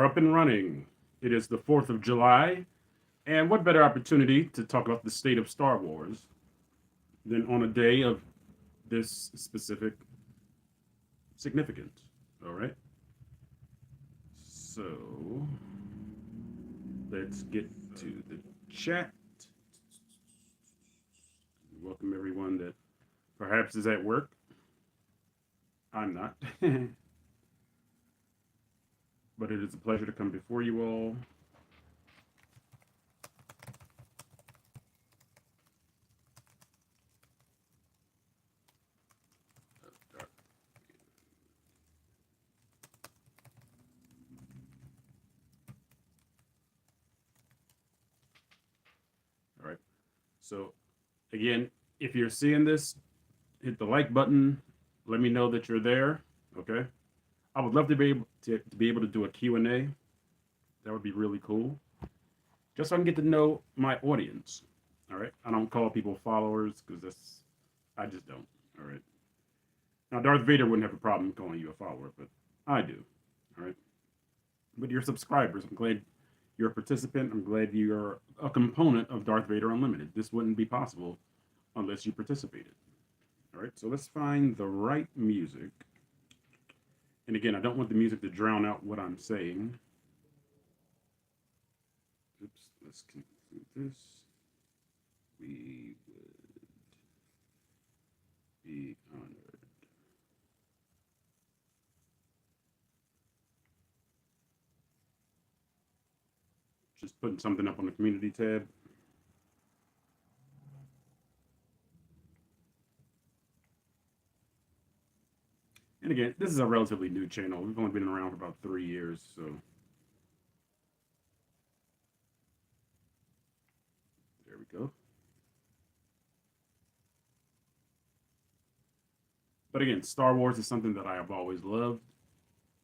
up and running. It is the 4th of July, and what better opportunity to talk about the state of Star Wars than on a day of this specific significance? All right. So let's get to the chat. Welcome everyone that perhaps is at work. I'm not. But it is a pleasure to come before you all. All right. So, again, if you're seeing this, hit the like button. Let me know that you're there. Okay. I would love to be able to do a Q&A. That would be really cool. Just so I can get to know my audience. All right. I don't call people followers because I just don't. All right. Now, Darth Vader wouldn't have a problem calling you a follower, but I do. All right. But your subscribers, I'm glad you're a participant. I'm glad you're a component of Darth Vader Unlimited. This wouldn't be possible unless you participated. All right. So let's find the right music. And again, I don't want the music to drown out what I'm saying. Oops, let's conclude this. We would be honored. Just putting something up on the community tab. And again, this is a relatively new channel. We've only been around for about 3 years, so there we go. But again, Star Wars is something that I have always loved.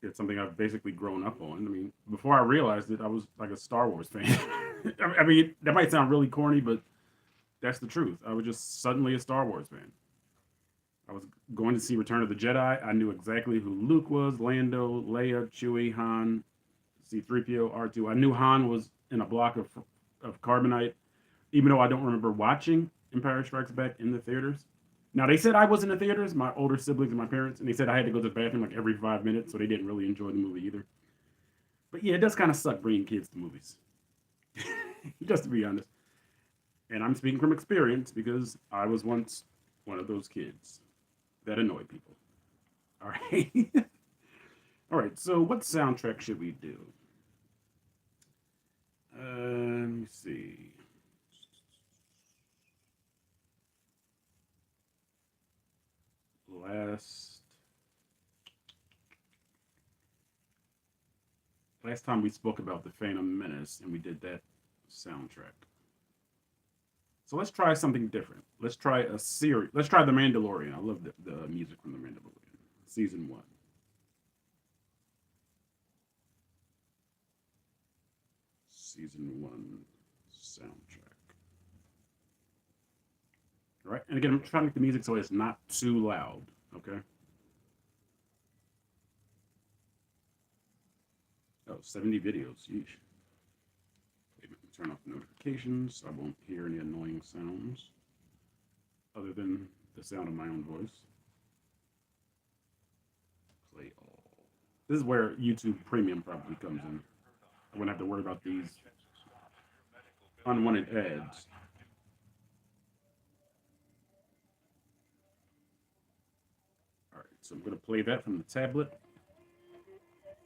It's something I've basically grown up on. I mean, before I realized it, I was like a Star Wars fan. I mean, that might sound really corny, but that's the truth. I was just suddenly a Star Wars fan. I was going to see Return of the Jedi. I knew exactly who Luke was, Lando, Leia, Chewie, Han, C-3PO, R2. I knew Han was in a block of carbonite, even though I don't remember watching Empire Strikes Back in the theaters. Now, they said I was in the theaters, my older siblings and my parents, and they said I had to go to the bathroom like every 5 minutes, so they didn't really enjoy the movie either. But yeah, it does kind of suck bringing kids to movies, just to be honest. And I'm speaking from experience because I was once one of those kids that annoy people. All right. All right. So, what soundtrack should we do? Let me see. Last time we spoke about the Phantom Menace, and we did that soundtrack. So let's try something different. Let's try a series. Let's try The Mandalorian. I love the music from The Mandalorian, season 1. Season 1 soundtrack. All right, and again, I'm trying to make the music so it's not too loud. Okay. Oh, 70 videos. Yeesh. Wait a minute, turn off notifications so I won't hear any annoying sounds other than the sound of my own voice. Play all. This is where YouTube Premium probably comes in. I wouldn't have to worry about these unwanted ads. All right, so I'm going to play that from the tablet.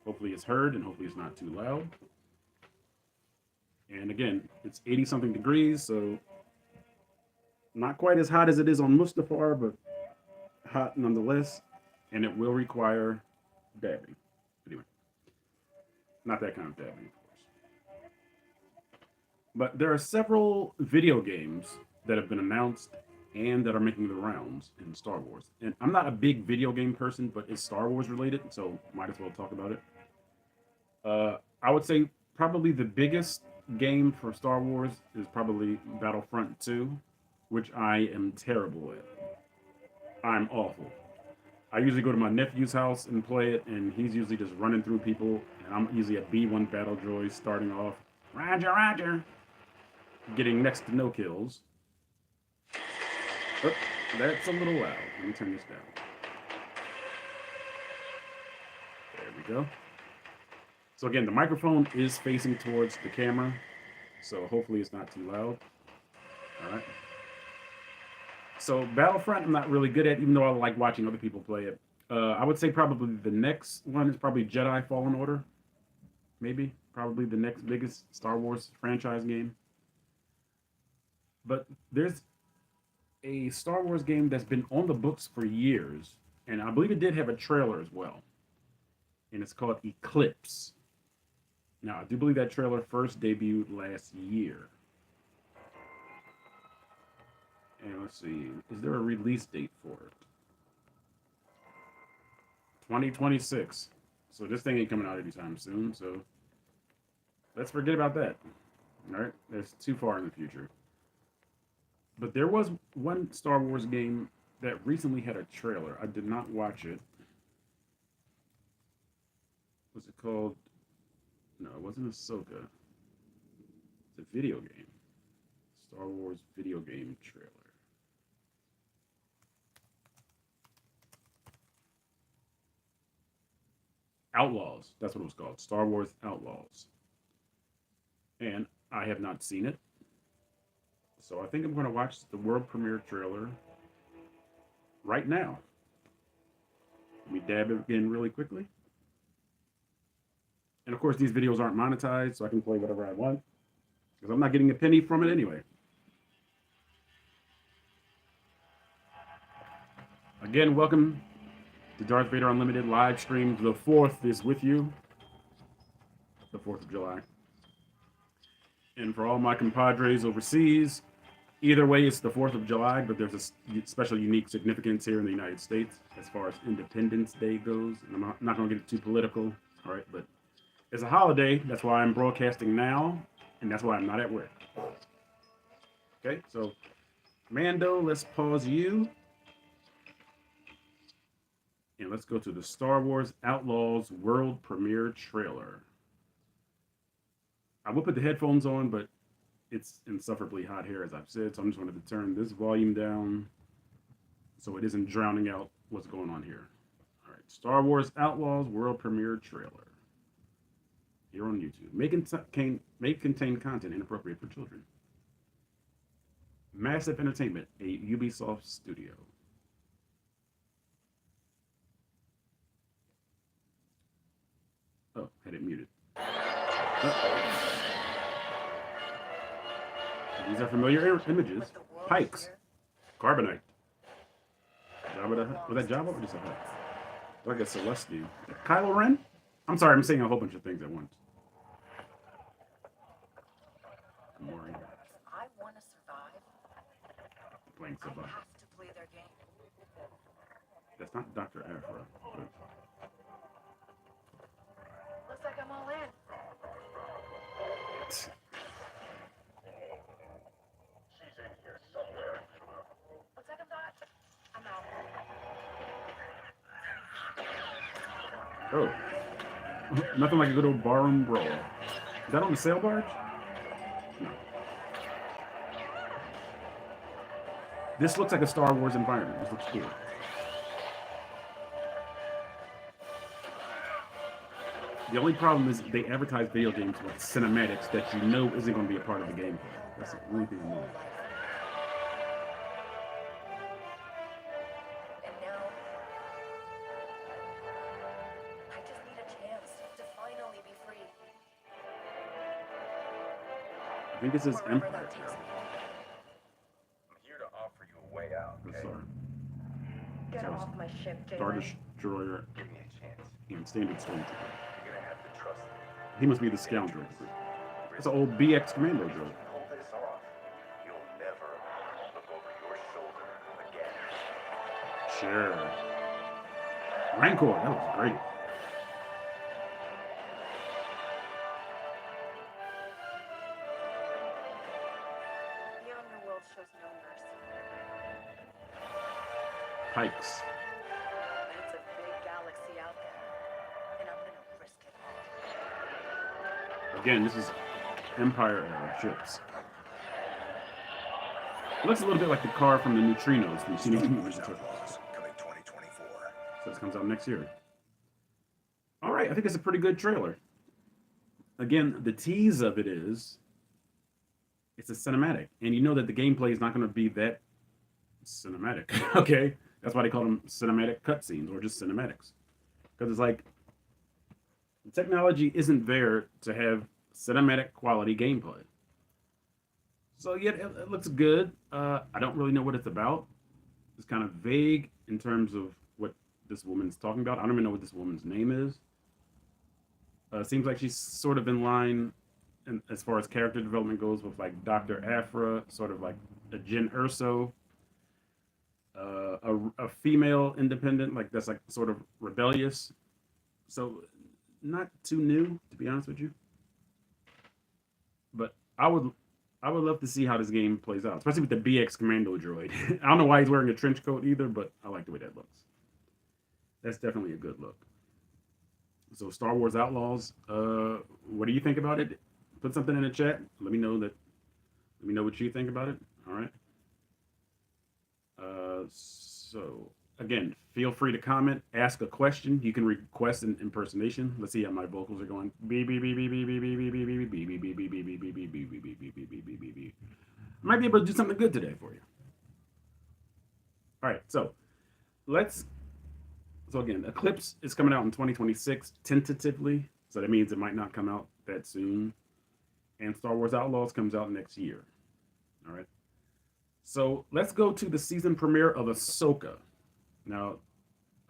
Hopefully it's heard and hopefully it's not too loud. And again, it's 80 something degrees, so not quite as hot as it is on Mustafar, but hot nonetheless. And it will require dabbing. Anyway, not that kind of dabbing, of course. But there are several video games that have been announced and that are making the rounds in Star Wars. And I'm not a big video game person, but it's Star Wars related, so might as well talk about it. I would say probably the biggest game for Star Wars is probably Battlefront 2, which I am terrible at. I'm awful. I usually go to my nephew's house and play it, and he's usually just running through people, and I'm usually a B1 battle droid starting off. Roger, Roger. Getting next to no kills. Oh, that's a little loud. Let me turn this down. There we go. So again, the microphone is facing towards the camera, so hopefully it's not too loud. All right. So Battlefront, I'm not really good at, even though I like watching other people play it. I would say probably the next one is probably Jedi Fallen Order. Maybe probably the next biggest Star Wars franchise game. But there's a Star Wars game that's been on the books for years, and I believe it did have a trailer as well. And it's called Eclipse. Now, I do believe that trailer first debuted last year. And let's see, is there a release date for it? 2026. So this thing ain't coming out anytime soon, so let's forget about that. All right, that's too far in the future. But there was one Star Wars game that recently had a trailer. I did not watch it. What's it called? No, it wasn't Ahsoka. It's a video game. Star Wars video game trailer. Outlaws. That's what it was called. Star Wars Outlaws. And I have not seen it. So I think I'm going to watch the world premiere trailer right now. Let me dab it in really quickly. And of course, these videos aren't monetized, so I can play whatever I want. Because I'm not getting a penny from it anyway. Again, welcome to Darth Vader Unlimited live stream. The 4th is with you. The 4th of July. And for all my compadres overseas, either way, it's the 4th of July, but there's a special unique significance here in the United States as far as Independence Day goes. And I'm not going to get too political, all right? But it's a holiday. That's why I'm broadcasting now, and that's why I'm not at work. Okay, so Mando, let's pause you. And let's go to the Star Wars Outlaws world premiere trailer. I will put the headphones on, but it's insufferably hot here, as I've said, so I'm just going to turn this volume down so it isn't drowning out what's going on here. All right, Star Wars Outlaws world premiere trailer. Here on YouTube. May contain content inappropriate for children. Massive Entertainment, a Ubisoft studio. Oh, had it muted. Oh. These are familiar images. Pikes. Carbonite. Jabba the Hutt. Was that Jabba or just a Hutt? Like a Celestial. Kylo Ren? I'm sorry, I'm saying a whole bunch of things at once. Good morning. I want to survive. Playing Survive. I have to play their game. That's not Dr. Afra. But... Looks like I'm all in. She's in here somewhere. Looks like I'm not. I'm out. Oh. Nothing like a good old barroom brawl. Is that on the sail barge? No. This looks like a Star Wars environment. This looks cool. The only problem is they advertise video games with cinematics that you know isn't going to be a part of the gameplay. That's the only thing I know. And now, I just need a chance to finally be free. I think this is Wherever Empire. that takes me. I'm here to offer you a way out, I'm okay? sorry. Get So, off my ship, Star Jalen. Destroyer Give me a chance. and Standard Stormtrooper. You're gonna have to trust me. He must be the scoundrel. It's an old BX Commando If you drill. pull this off, you'll never look over your shoulder again. Sure. Rancor, that was great. The underworld shows no mercy. Pikes. Maybe Again, this is Empire era ships. It looks a little bit like the car from the neutrinos from Teenage Star Mutant Wars Ninja Turtles. Outlaws coming 2024. So this comes out next year. All right, I think it's a pretty good trailer. Again, the tease of it is it's a cinematic, and you know that the gameplay is not going to be that cinematic. Okay, that's why they call them cinematic cutscenes or just cinematics, because it's like the technology isn't there to have cinematic quality gameplay. So yeah, it looks good. I don't really know what it's about. It's kind of vague in terms of what this woman's talking about. I don't even know what this woman's name is. Seems like she's sort of in line as far as character development goes with like Dr. Afra, sort of like a Jyn Erso, a female independent, like that's like sort of rebellious. So not too new, to be honest with you. But I would love to see how this game plays out, especially with the BX Commando droid. I don't know why he's wearing a trench coat either, but I like the way that looks. That's definitely a good look. So Star Wars Outlaws, what do you think about it? Put something in the chat. Let me know what you think about it. All right. So again, feel free to comment, ask a question. You can request an impersonation. Let's see how my vocals are going. I might be able to do something good today for you. All right, so let's. So again, Eclipse is coming out in 2026 tentatively. So that means it might not come out that soon. And Star Wars Outlaws comes out next year. All right. So let's go to the season premiere of Ahsoka. Now,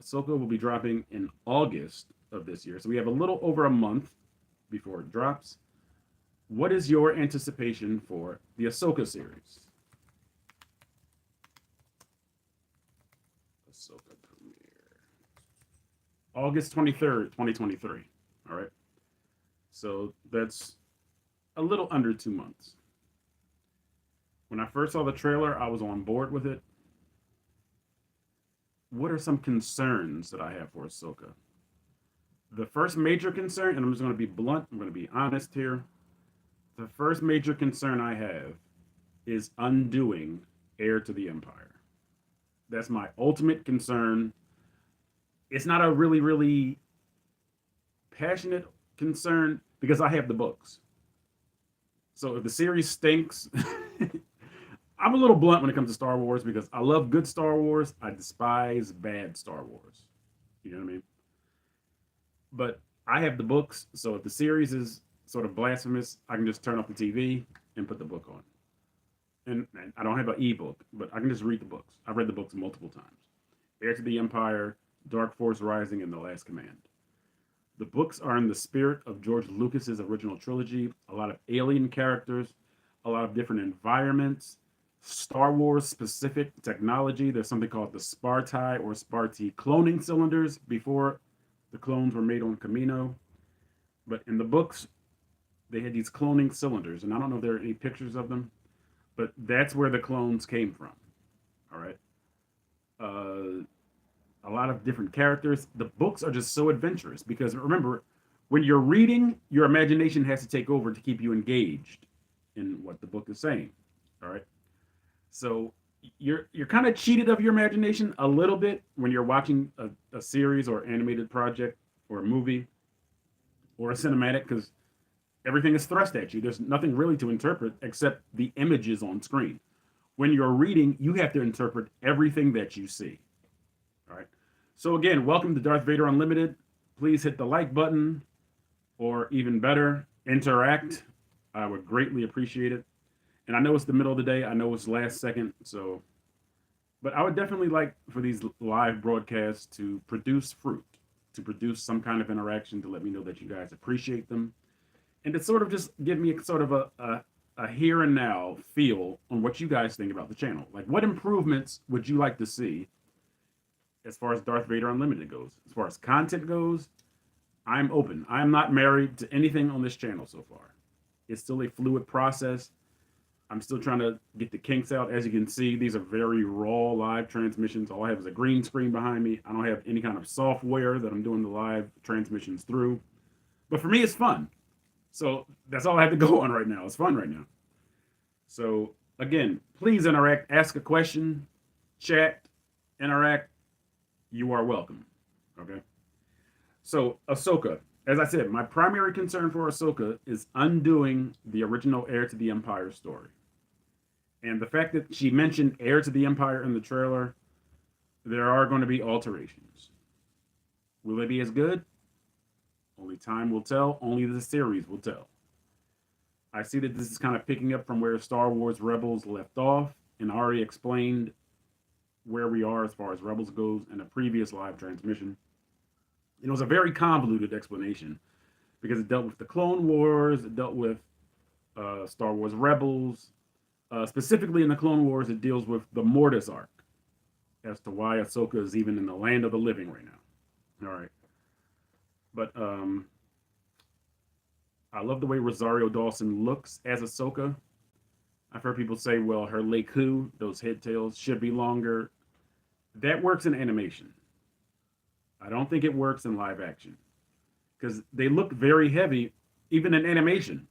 Ahsoka will be dropping in August of this year. So we have a little over a month before it drops. What is your anticipation for the Ahsoka series? Ahsoka premiere. August 23rd, 2023. All right. So that's a little under 2 months. When I first saw the trailer, I was on board with it. What are some concerns that I have for Ahsoka? The first major concern, and I'm just going to be blunt, I'm going to be honest here. The first major concern I have is undoing Heir to the Empire. That's my ultimate concern. It's not a really, really passionate concern because I have the books. So if the series stinks, I'm a little blunt when it comes to Star Wars because I love good Star Wars. I despise bad Star Wars. You know what I mean? But I have the books, so if the series is sort of blasphemous, I can just turn off the TV and put the book on. And I don't have an ebook, but I can just read the books. I've read the books multiple times. Heir to the Empire, Dark Force Rising, and The Last Command. The books are in the spirit of George Lucas's original trilogy. A lot of alien characters, a lot of different environments, Star Wars specific technology. There's something called the Sparti or Sparti cloning cylinders before the clones were made on Camino. But in the books, they had these cloning cylinders, and I don't know if there are any pictures of them, but that's where the clones came from. All right. A lot of different characters. The books are just so adventurous because remember, when you're reading, your imagination has to take over to keep you engaged in what the book is saying. All right. So you're kind of cheated of your imagination a little bit when you're watching a series or animated project or a movie or a cinematic because everything is thrust at you. There's nothing really to interpret except the images on screen. When you're reading, you have to interpret everything that you see. All right. So again, welcome to Darth Vader Unlimited. Please hit the like button, or even better, interact. I would greatly appreciate it. And I know it's the middle of the day. I know it's last second. So, but I would definitely like for these live broadcasts to produce fruit, to produce some kind of interaction to let me know that you guys appreciate them. And to sort of just give me sort of a here and now feel on what you guys think about the channel. Like, what improvements would you like to see as far as Darth Vader Unlimited goes? As far as content goes, I'm open. I'm not married to anything on this channel so far. It's still a fluid process. I'm still trying to get the kinks out. As you can see, these are very raw live transmissions. All I have is a green screen behind me. I don't have any kind of software that I'm doing the live transmissions through. But for me, it's fun. So that's all I have to go on right now. It's fun right now. So again, please interact, ask a question, chat, interact. You are welcome. Okay. So Ahsoka, as I said, my primary concern for Ahsoka is undoing the original Heir to the Empire story. And the fact that she mentioned Heir to the Empire in the trailer, there are going to be alterations. Will they be as good? Only time will tell. Only the series will tell. I see that this is kind of picking up from where Star Wars Rebels left off, and I already explained where we are as far as Rebels goes in a previous live transmission. It was a very convoluted explanation because it dealt with the Clone Wars, it dealt with Star Wars Rebels. Specifically in the Clone Wars, it deals with the Mortis arc as to why Ahsoka is even in the land of the living right now. All right. But I love the way Rosario Dawson looks as Ahsoka. I've heard people say, well, her Leku, those head tails, should be longer. That works in animation. I don't think it works in live action because they look very heavy, even in animation.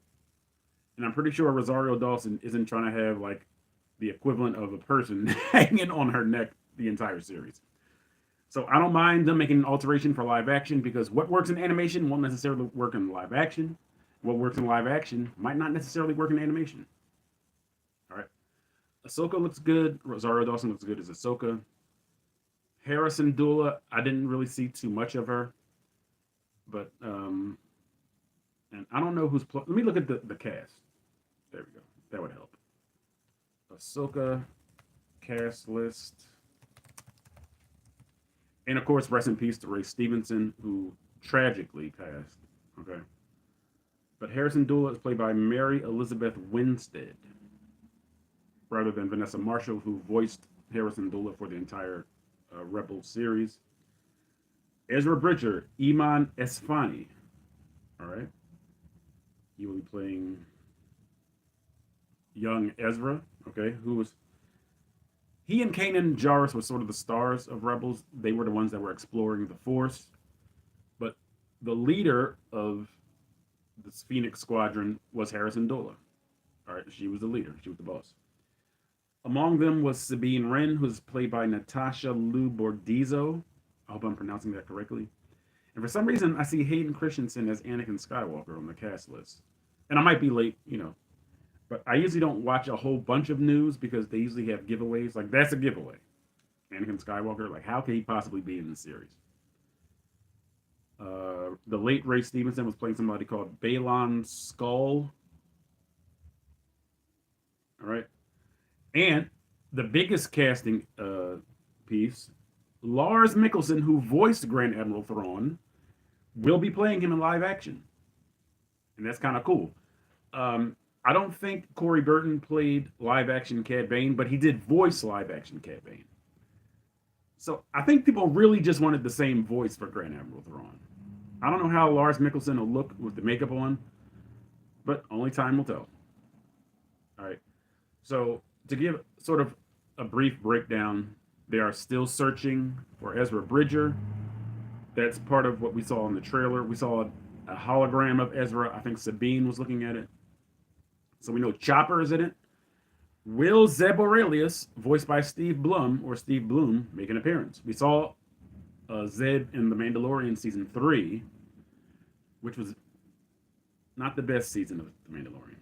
And I'm pretty sure Rosario Dawson isn't trying to have like the equivalent of a person hanging on her neck the entire series. So I don't mind them making an alteration for live action because what works in animation won't necessarily work in live action. What works in live action might not necessarily work in animation. All right. Ahsoka looks good. Rosario Dawson looks good as Ahsoka. Hera Syndulla, I didn't really see too much of her. But, and I don't know who's... Let me look at the cast. There we go. That would help. Ahsoka cast list. And, of course, rest in peace to Ray Stevenson, who tragically passed. Okay. But Hera Syndulla is played by Mary Elizabeth Winstead, rather than Vanessa Marshall, who voiced Hera Syndulla for the entire Rebel series. Ezra Bridger, Iman Esfani. All right. He will be playing young Ezra, okay, who was... He and Kanan Jarrus were sort of the stars of Rebels. They were the ones that were exploring the Force. But the leader of this Phoenix Squadron was Hera Syndulla. All right, she was the leader. She was the boss. Among them was Sabine Wren, who's played by Natasha Liu Bordizzo. I hope I'm pronouncing that correctly. And for some reason, I see Hayden Christensen as Anakin Skywalker on the cast list. And I might be late, you know. But I usually don't watch a whole bunch of news because they usually have giveaways. Like, that's a giveaway. Anakin Skywalker, like, how could he possibly be in the series? The late Ray Stevenson was playing somebody called Balon Skull. All right. And the biggest casting piece, Lars Mikkelsen, who voiced Grand Admiral Thrawn, will be playing him in live action. And that's kind of cool. I don't think Corey Burton played live action Cad Bane, but he did voice live action Cad Bane. So I think people really just wanted the same voice for Grand Admiral Thrawn. I don't know how Lars Mikkelsen will look with the makeup on, but only time will tell. All right. So to give sort of a brief breakdown, they are still searching for Ezra Bridger. That's part of what we saw in the trailer. We saw a hologram of Ezra. I think Sabine was looking at it. So we know Chopper is in it. Will Zeb Orrelios, voiced by Steve Blum, or Steve Bloom, make an appearance? We saw Zeb in The Mandalorian Season 3, which was not the best season of The Mandalorian.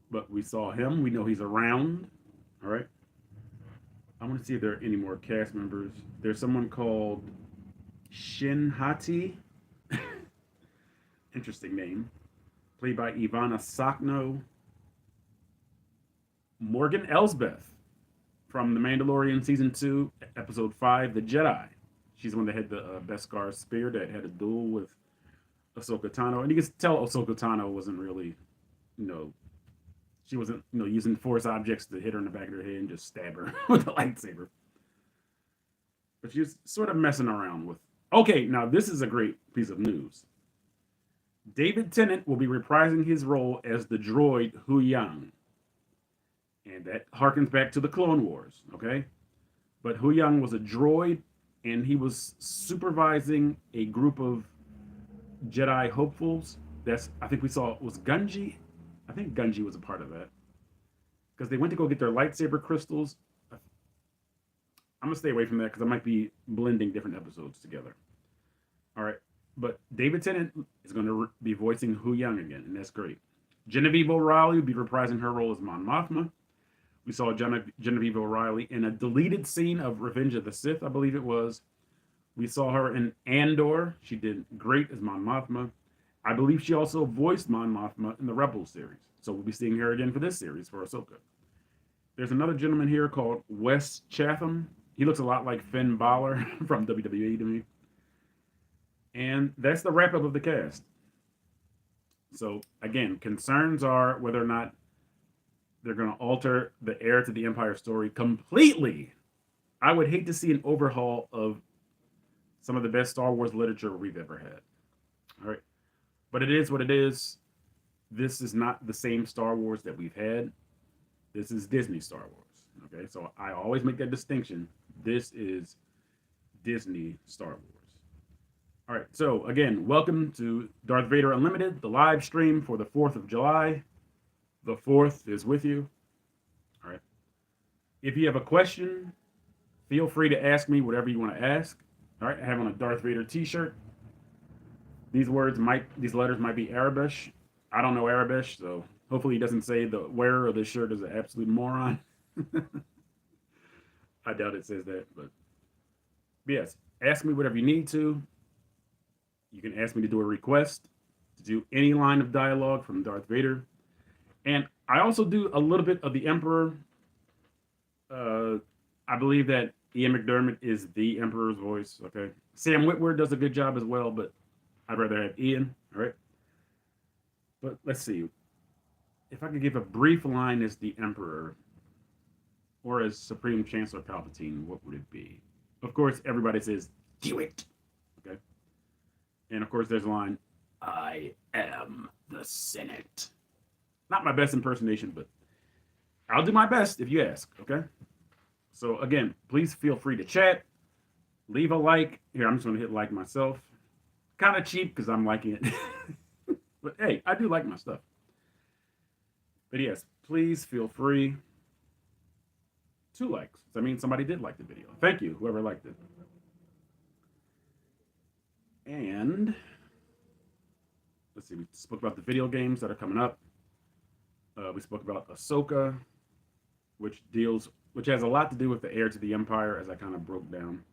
But we saw him. We know he's around. All right. I want to see if there are any more cast members. There's someone called Shin Hati. Interesting name. Played by Ivana Sakno. Morgan Elsbeth from The Mandalorian Season 2, Episode 5, The Jedi. She's the one that had the Beskar spear that had a duel with Ahsoka Tano. And you can tell Ahsoka Tano wasn't really, she wasn't, using Force objects to hit her in the back of her head and just stab her with a lightsaber. But she was sort of messing around with... Okay, now this is a great piece of news. David Tennant will be reprising his role as the droid Huyang. And that harkens back to the Clone Wars, okay? But Huyang was a droid, and he was supervising a group of Jedi hopefuls I think we saw, was Gunji? I think Gunji was a part of that. Because they went to go get their lightsaber crystals. I'm going to stay away from that because I might be blending different episodes together. All right. But David Tennant is going to be voicing Hu Yang again, and that's great. Genevieve O'Reilly will be reprising her role as Mon Mothma. We saw Genevieve O'Reilly in a deleted scene of Revenge of the Sith, I believe it was. We saw her in Andor. She did great as Mon Mothma. I believe she also voiced Mon Mothma in the Rebels series. So we'll be seeing her again for this series for Ahsoka. There's another gentleman here called Wes Chatham. He looks a lot like Finn Balor from WWE to me. And that's the wrap up of the cast. So again, concerns are whether or not they're going to alter the Heir to the Empire story completely. I would hate to see an overhaul of some of the best Star Wars literature we've ever had. All right. But it is what it is. This is not the same Star Wars that we've had. This is Disney Star Wars. Okay. So I always make that distinction. This is Disney Star Wars. All right. So again, welcome to Darth Vader Unlimited, the live stream for the 4th of July. The 4th is with you. All right. If you have a question, feel free to ask me whatever you want to ask. All right. I have on a Darth Vader t-shirt. These letters might be Arabic. I don't know Arabic, so hopefully he doesn't say the wearer of this shirt is an absolute moron. I doubt it says that, but yes, ask me whatever you need to. You can ask me to do a request, to do any line of dialogue from Darth Vader. And I also do a little bit of the Emperor. I believe that Ian McDermott is the Emperor's voice. Okay, Sam Witwer does a good job as well, but I'd rather have Ian. All right. But let's see. If I could give a brief line as the Emperor or as Supreme Chancellor Palpatine, what would it be? Of course, everybody says, "Do it." Okay. And of course, there's a line, "I am the Senate." Not my best impersonation, but I'll do my best if you ask, okay? So again, please feel free to chat. Leave a like. Here, I'm just going to hit like myself. Kind of cheap because I'm liking it. But hey, I do like my stuff. But yes, please feel free. 2 likes. That means somebody did like the video. Thank you, whoever liked it. And let's see, we spoke about the video games that are coming up. We spoke about Ahsoka, which has a lot to do with the Heir to the Empire, as I kind of broke down.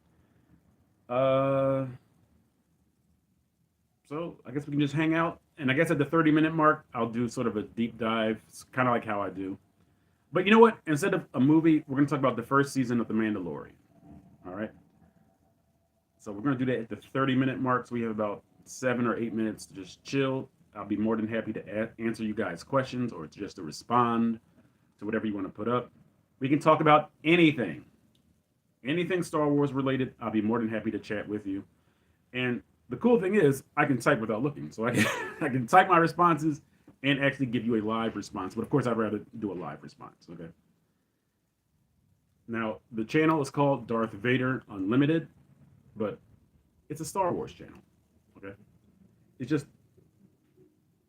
So I guess we can just hang out. And I guess at the 30-minute mark, I'll do sort of a deep dive. It's kind of like how I do. But you know what? Instead of a movie, we're going to talk about the first season of The Mandalorian. All right? So we're going to do that at the 30-minute mark. So we have about 7 or 8 minutes to just chill. I'll be more than happy to answer you guys' questions or just to respond to whatever you want to put up. We can talk about anything. Anything Star Wars related, I'll be more than happy to chat with you. And the cool thing is, I can type without looking. So I can type my responses and actually give you a live response. But of course, I'd rather do a live response, okay? Now, the channel is called Darth Vader Unlimited, but it's a Star Wars channel, okay? It's just,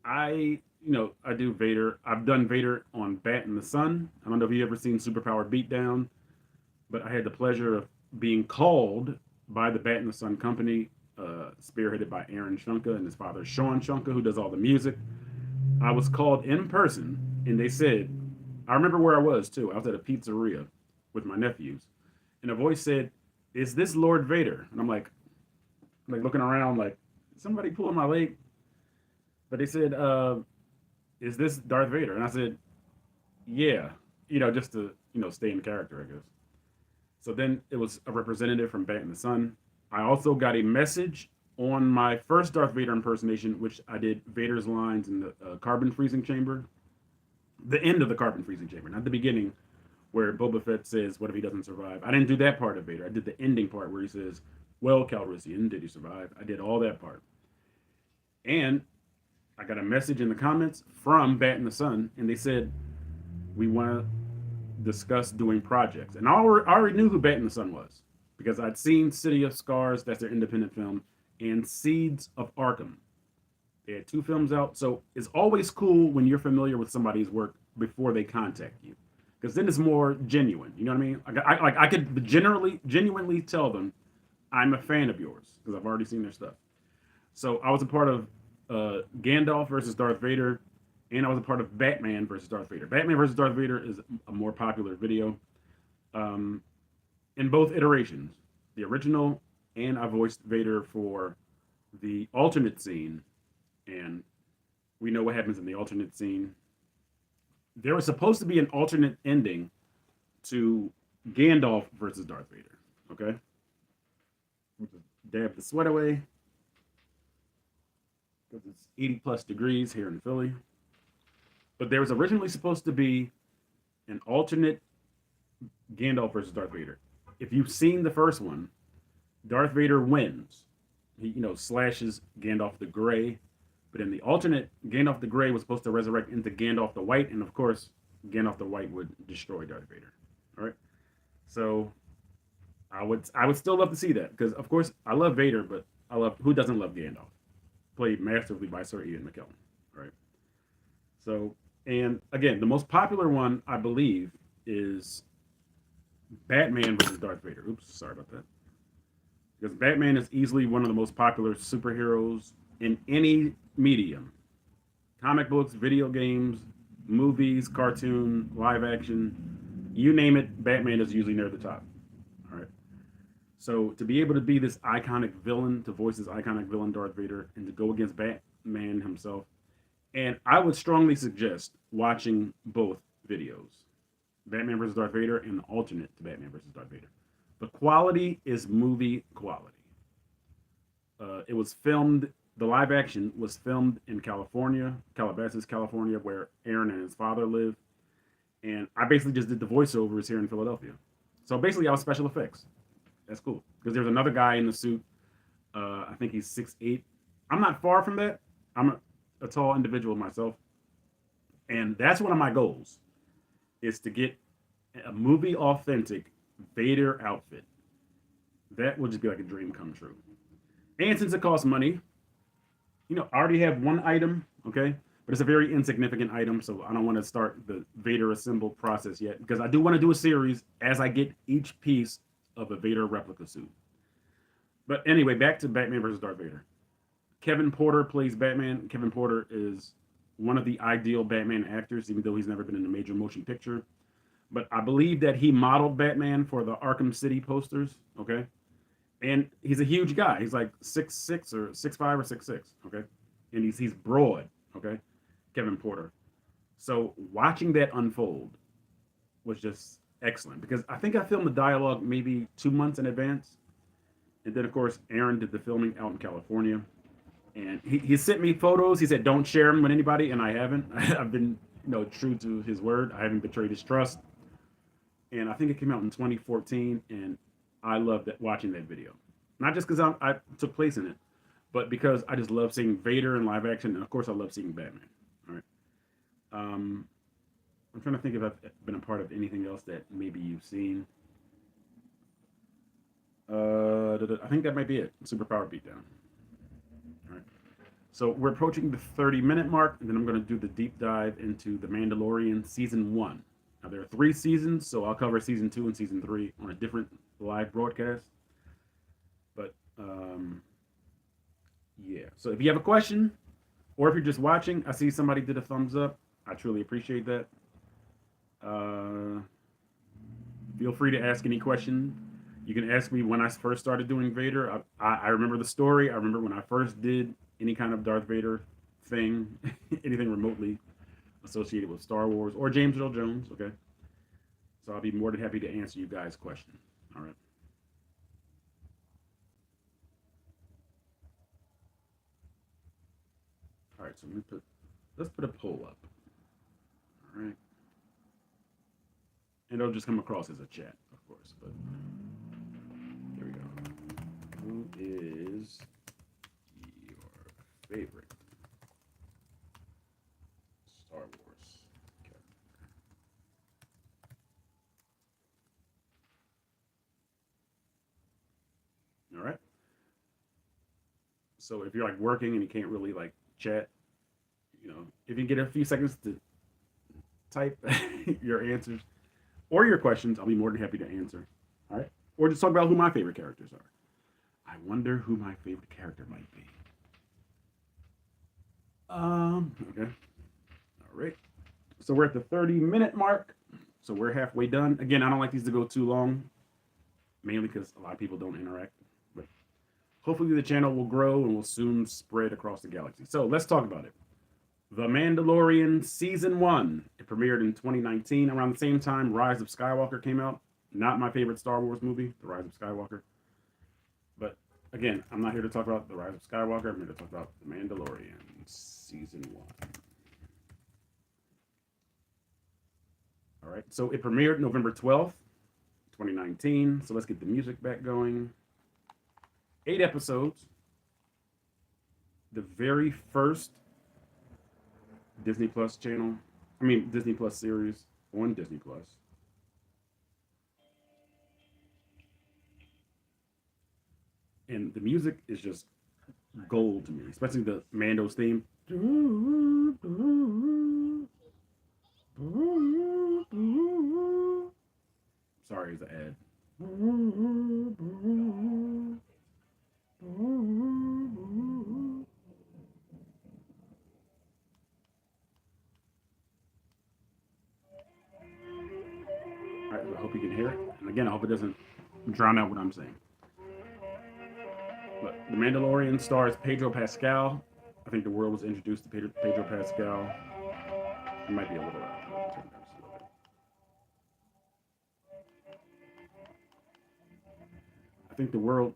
I do Vader. I've done Vader on Bat in the Sun. I don't know if you've ever seen Superpower Beatdown, but I had the pleasure of being called by the Bat in the Sun company, spearheaded by Aaron Shunka and his father Sean Shunka, who does all the music. I was called in person, and they said, I remember where I was too. I was at a pizzeria with my nephews, and a voice said, "Is this Lord Vader?" And I'm like looking around, like, somebody pulling my leg. But they said, "Is this Darth Vader?" And I said, "Yeah," just to stay in character, I guess. So then it was a representative from Bat in the Sun. I also got a message on my first Darth Vader impersonation, which I did Vader's lines in the carbon freezing chamber. The end of the carbon freezing chamber, not the beginning, where Boba Fett says, "What if he doesn't survive?" I didn't do that part of Vader. I did the ending part where he says, "Well, Calrissian, did he survive?" I did all that part. And I got a message in the comments from Bat in the Sun, and they said, "We want to discuss doing projects." And I already knew who Bat in the Sun was, because I'd seen City of Scars, that's their independent film, and Seeds of Arkham. They had 2 films out, so it's always cool when you're familiar with somebody's work before they contact you, because then it's more genuine. You know what I mean? I could genuinely tell them I'm a fan of yours because I've already seen their stuff. So I was a part of Gandalf versus Darth Vader, and I was a part of Batman versus Darth Vader. Batman versus Darth Vader is a more popular video. Um, in both iterations, the original, and I voiced Vader for the alternate scene, and we know what happens in the alternate scene. There was supposed to be an alternate ending to Gandalf versus Darth Vader. Okay, dab the sweat away because it's 80 plus degrees here in Philly. But there was originally supposed to be an alternate Gandalf versus Darth Vader. If you've seen the first one, Darth Vader wins. He, slashes Gandalf the Grey. But in the alternate, Gandalf the Grey was supposed to resurrect into Gandalf the White, and of course, Gandalf the White would destroy Darth Vader. All right. So I would still love to see that because of course I love Vader, but who doesn't love Gandalf? Played masterfully by Sir Ian McKellen. Right. So, and again, the most popular one I believe is Batman versus Darth Vader. Oops, sorry about that. Because Batman is easily one of the most popular superheroes in any medium: comic books, video games, movies, cartoon, live action, you name it, Batman is usually near the top. All right. So to be able to be this iconic villain, to voice this iconic villain, Darth Vader, and to go against Batman himself, and I would strongly suggest watching both videos, Batman versus Darth Vader and the alternate to Batman versus Darth Vader. The quality is movie quality. It was filmed. The live action was filmed in California, Calabasas, California, where Aaron and his father live. And I basically just did the voiceovers here in Philadelphia. So basically, I was special effects. That's cool because there's another guy in the suit. I think he's 6'8". I'm not far from that. I'm a tall individual myself, and that's one of my goals is to get a movie authentic Vader outfit. That would just be like a dream come true. And since it costs money, I already have one item, okay? But it's a very insignificant item, so I don't want to start the Vader assemble process yet because I do want to do a series as I get each piece of a Vader replica suit. But anyway, back to Batman versus Darth Vader. Kevin Porter plays Batman. Kevin Porter is one of the ideal Batman actors, even though he's never been in a major motion picture. But I believe that he modeled Batman for the Arkham City posters, okay? And he's a huge guy. He's like 6'6" or 6'5" or 6'6", okay? And he's broad, okay? Kevin Porter. So watching that unfold was just excellent because I think I filmed the dialogue maybe 2 months in advance. And then, of course, Aaron did the filming out in California. And he sent me photos. He said, don't share them with anybody, and I haven't. I've been, true to his word. I haven't betrayed his trust. And I think it came out in 2014, and I loved watching that video. Not just because I took place in it, but because I just love seeing Vader in live action, and of course I love seeing Batman. All right. I'm trying to think if I've been a part of anything else that maybe you've seen. I think that might be it. Superpower Beatdown. All right. So we're approaching the 30-minute mark, and then I'm going to do the deep dive into The Mandalorian Season 1. Now, there are 3 seasons, so I'll cover Season 2 and Season 3 on a different live broadcast. But, yeah. So if you have a question, or if you're just watching, I see somebody did a thumbs up. I truly appreciate that. Feel free to ask any question. You can ask me when I first started doing Vader. I remember the story. I remember when I first did any kind of Darth Vader thing, anything remotely associated with Star Wars or James Earl Jones, okay? So I'll be more than happy to answer you guys' questions, all right? All right, so let's put a poll up, all right? And it'll just come across as a chat, of course, but here we go. Who is your favorite Star Wars character? All right. So if you're like working and you can't really like chat. If you get a few seconds to type your answers or your questions, I'll be more than happy to answer. All right. Or just talk about who my favorite characters are. I wonder who my favorite character might be. Okay. All right. So we're at the 30-minute mark. So we're halfway done. Again, I don't like these to go too long, mainly because a lot of people don't interact. But hopefully the channel will grow and will soon spread across the galaxy. So let's talk about it. The Mandalorian Season 1. It premiered in 2019. Around the same time, Rise of Skywalker came out. Not my favorite Star Wars movie, The Rise of Skywalker. But again, I'm not here to talk about The Rise of Skywalker. I'm here to talk about The Mandalorian Season 1. All right, so it premiered November 12th, 2019. So let's get the music back going. 8 episodes. The very first Disney Plus Disney Plus series on Disney Plus. And the music is just gold to me, especially the Mando's theme. Sorry, it's an ad. All right, I hope you can hear it. And again, I hope it doesn't drown out what I'm saying. But The Mandalorian stars Pedro Pascal. I think the world was introduced to Pedro Pascal. It might be a little loud. I think the world...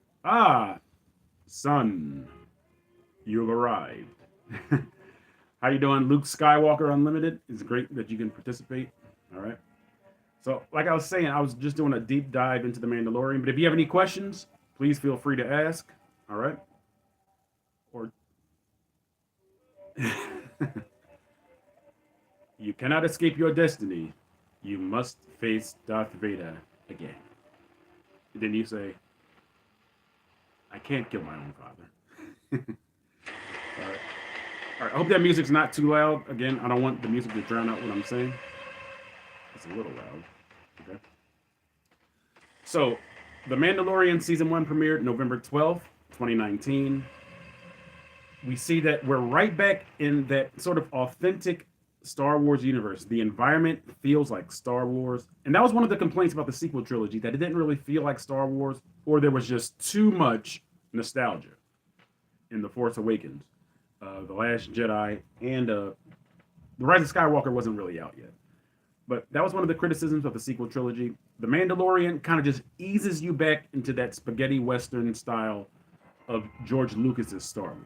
son, you've arrived. How you doing, Luke Skywalker Unlimited? It's great that you can participate. All right. So, like I was saying, I was just doing a deep dive into The Mandalorian. But if you have any questions, please feel free to ask. All right. Or you cannot escape your destiny. You must face Darth Vader again. And then you say, I can't kill my own father. All right. All right. I hope that music's not too loud. Again, I don't want the music to drown out what I'm saying. It's a little loud. Okay. So, The Mandalorian Season 1 premiered November 12th, 2019. We see that we're right back in that sort of authentic Star Wars universe. The environment feels like Star Wars. And that was one of the complaints about the sequel trilogy, that it didn't really feel like Star Wars, or there was just too much nostalgia in The Force Awakens, The Last Jedi, and The Rise of Skywalker wasn't really out yet. But that was one of the criticisms of the sequel trilogy. The Mandalorian kind of just eases you back into that spaghetti western style of George Lucas's Star Wars.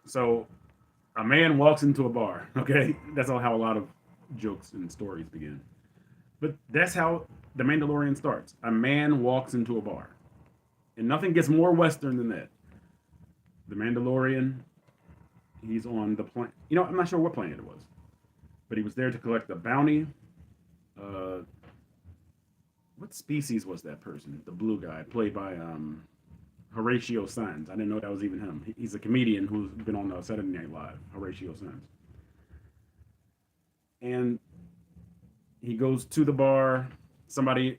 So, a man walks into a bar, okay? That's how a lot of jokes and stories begin. But that's how The Mandalorian starts. A man walks into a bar. And nothing gets more western than that. The Mandalorian, he's on the planet. I'm not sure what planet it was. But he was there to collect a bounty. What species was that person? The blue guy, played by Horatio Sanz. I didn't know that was even him. He's a comedian who's been on Saturday Night Live, Horatio Sanz. And he goes to the bar. Somebody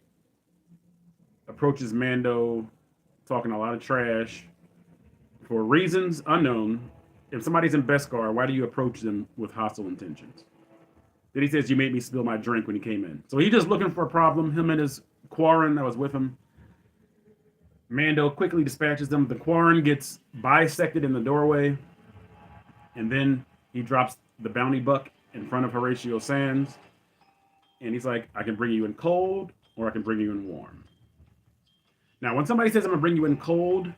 approaches Mando, talking a lot of trash. For reasons unknown, if somebody's in Beskar, why do you approach them with hostile intentions? Then he says, you made me spill my drink when he came in. So he's just looking for a problem. Him and his Quarren that was with him. Mando quickly dispatches them. The Quarren gets bisected in the doorway. And then he drops the bounty buck in front of Horatio Sanz. And he's like, I can bring you in cold, or I can bring you in warm. Now, when somebody says, I'm going to bring you in cold,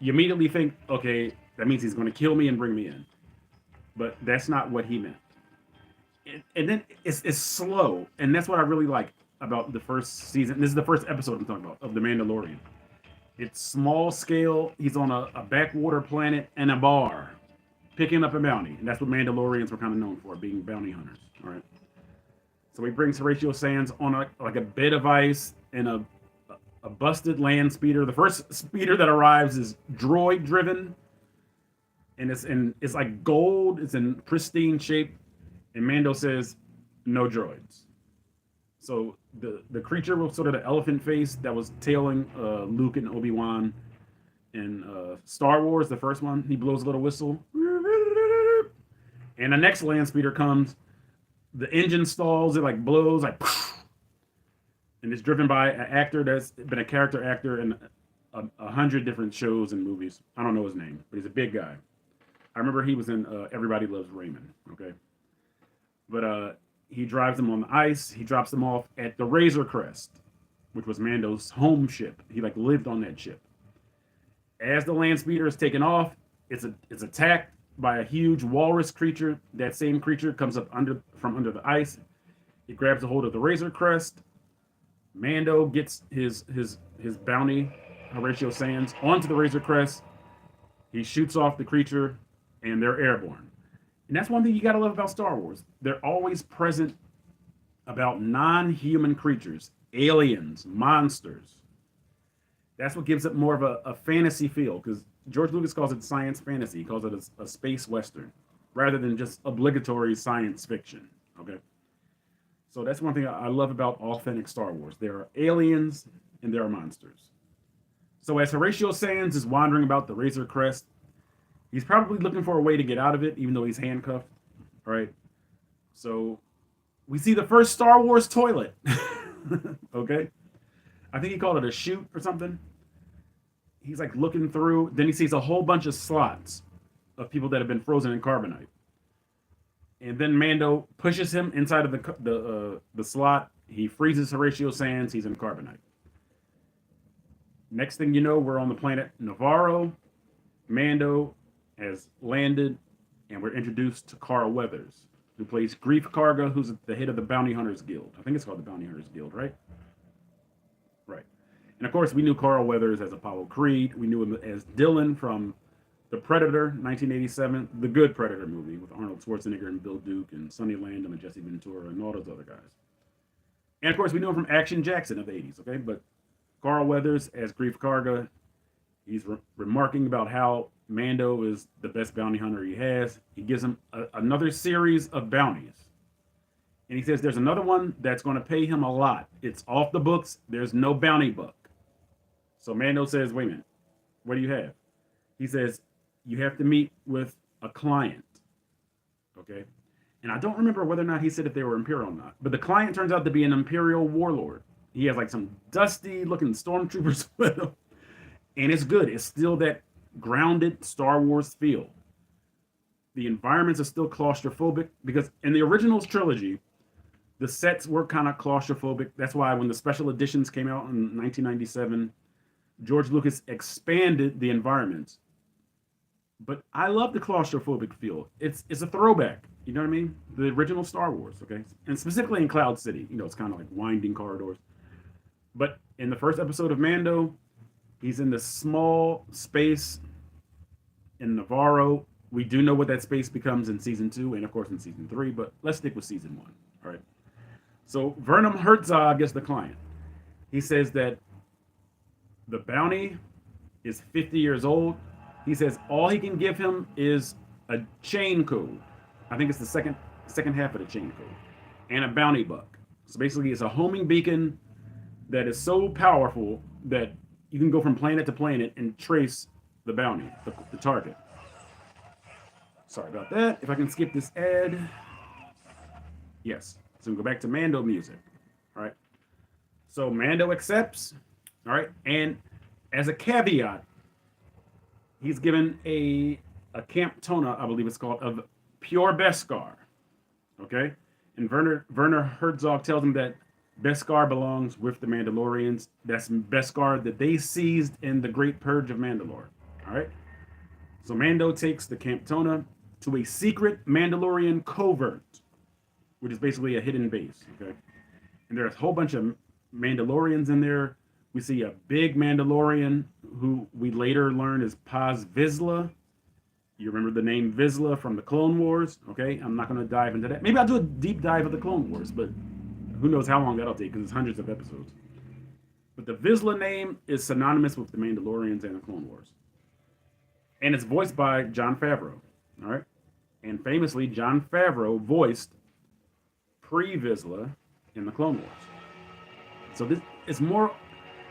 you immediately think, okay, that means he's going to kill me and bring me in. But that's not what he meant. And then it's slow. And that's what I really like about the first season. This is the first episode I'm talking about, of The Mandalorian. It's small scale. He's on a backwater planet and a bar, picking up a bounty. And that's what Mandalorians were kind of known for, being bounty hunters. All right. So he brings Horatio Sanz on a bed of ice and a busted land speeder. The first speeder that arrives is droid driven. and it's like gold. It's in pristine shape, and Mando says, "No droids." So the creature with sort of the elephant face that was tailing Luke and Obi-Wan in Star Wars, the first one, he blows a little whistle, and the next land speeder comes. The engine stalls. It like blows like, and it's driven by an actor that's been a character actor in 100 different shows and movies. I don't know his name, but he's a big guy. I remember he was in Everybody Loves Raymond. Okay, but he drives them on the ice. He drops them off at the Razor Crest, which was Mando's home ship. He like lived on that ship. As the land speeder is taken off, it's attacked by a huge walrus creature. That same creature comes up from under the ice. It grabs a hold of the Razor Crest. Mando gets his bounty, Horatio Sands, onto the Razor Crest. He shoots off the creature, and they're airborne. And that's one thing you gotta love about Star Wars. They're always present about non-human creatures, aliens, monsters. That's what gives it more of a fantasy feel, because George Lucas calls it science fantasy. He calls it a space western, rather than just obligatory science fiction. Okay, so that's one thing I love about authentic Star Wars. There are aliens and there are monsters. So as Horatio Sands is wandering about the Razor Crest, he's probably looking for a way to get out of it, even though he's handcuffed. All right. So we see the first Star Wars toilet. Okay. I think he called it a chute or something. He's like looking through. Then he sees a whole bunch of slots of people that have been frozen in carbonite. And then Mando pushes him inside of the slot. He freezes Horatio Sands. He's in carbonite. Next thing you know, we're on the planet Navarro. Mando has landed, and we're introduced to Carl Weathers, who plays Grief Karga, who's the head of the Bounty Hunters Guild. I think it's called the Bounty Hunters Guild, right? Right. And of course, we knew Carl Weathers as Apollo Creed. We knew him as Dylan from The Predator, 1987, the good Predator movie with Arnold Schwarzenegger and Bill Duke and Sonny Landham and Jesse Ventura and all those other guys. And of course, we knew him from Action Jackson of the 80s, okay? But Carl Weathers as Grief Karga, he's remarking about how Mando is the best bounty hunter he has. He gives him another series of bounties. And he says there's another one that's going to pay him a lot. It's off the books. There's no bounty book. So Mando says, wait a minute. What do you have? He says, you have to meet with a client. Okay? And I don't remember whether or not he said if they were Imperial or not. But the client turns out to be an Imperial warlord. He has like some dusty looking stormtroopers with him. And it's good. It's still that grounded Star Wars feel. The environments are still claustrophobic because in the originals trilogy, the sets were kind of claustrophobic. That's why when the special editions came out in 1997, George Lucas expanded the environments. But I love the claustrophobic feel. It's a throwback. You know what I mean? The original Star Wars, okay? And specifically in Cloud City. You know, it's kind of like winding corridors. But in the first episode of Mando, he's in this small space in Navarro. We do know what that space becomes in season 2 and, of course, in season 3. But let's stick with season 1, all right? So Werner Herzog is the client. He says that the bounty is 50 years old. He says all he can give him is a chain code. I think it's the second half of the chain code. And a bounty buck. So basically it's a homing beacon that is so powerful that you can go from planet to planet and trace the bounty, the target. Sorry about that. If I can skip this ad. Yes. So we go back to Mando music. All right. So Mando accepts. All right. And as a caveat, he's given a Camp Tona, I believe it's called, of pure Beskar. Okay? And Werner Herzog tells him that Beskar belongs with the Mandalorians. That's Beskar that they seized in the Great Purge of Mandalore. All right? So Mando takes the Camp Tona to a secret Mandalorian covert, which is basically a hidden base. Okay? And there's a whole bunch of Mandalorians in there. We see a big Mandalorian who we later learn is Paz Vizsla. You remember the name Vizsla from the Clone Wars, okay? I'm not going to dive into that. Maybe I'll do a deep dive of the Clone Wars, but who knows how long that'll take because it's hundreds of episodes. But the Vizsla name is synonymous with the Mandalorians and the Clone Wars. and it's voiced by Jon Favreau. All right, and famously, Jon Favreau voiced Pre Vizsla in the Clone Wars. So this is more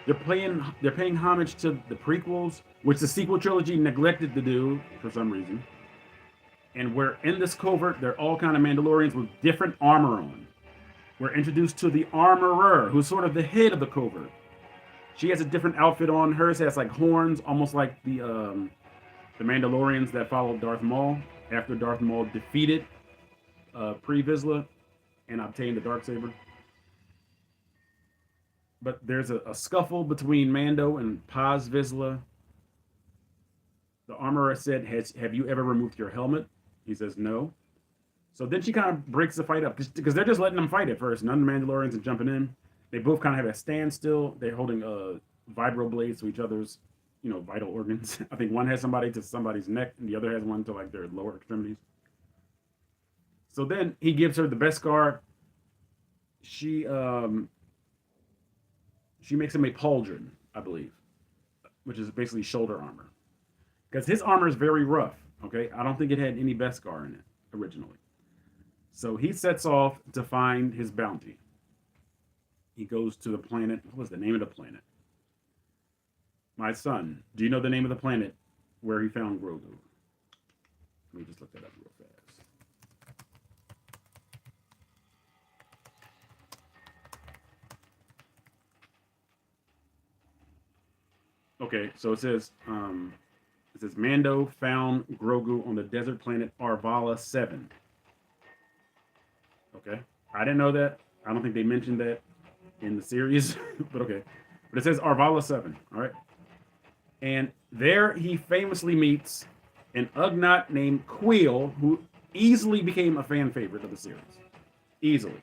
they're paying homage to the prequels, which the sequel trilogy neglected to do for some reason. And we're in this covert, they're all kind of Mandalorians with different armor on. We're introduced to the armorer, who's sort of the head of the covert. She has a different outfit on. Hers has like horns, almost like the Mandalorians that followed Darth Maul after Darth Maul defeated Pre Vizsla and obtained the darksaber. But there's a scuffle between Mando and Paz Vizsla. The armorer said, "Have you ever removed your helmet?" He says, "No." So then she kind of breaks the fight up because they're just letting them fight at first. None of the Mandalorians are jumping in. They both kind of have a standstill. They're holding vibro blades to each other's, vital organs. I think one has somebody to somebody's neck, and the other has one to like their lower extremities. So then he gives her the Beskar. She makes him a pauldron, I believe, which is basically shoulder armor. Because his armor is very rough. Okay, I don't think it had any Beskar in it originally. So he sets off to find his bounty. He goes to the planet. What was the name of the planet? My son, do you know the name of the planet where he found Grogu? Let me just look that up real fast. Okay, so it says Mando found Grogu on the desert planet Arvala 7. Okay, I didn't know that. I don't think they mentioned that in the series, but okay. But it says Arvala 7. All right, and there he famously meets an Ugnaught named Queel, who easily became a fan favorite of the series. Easily,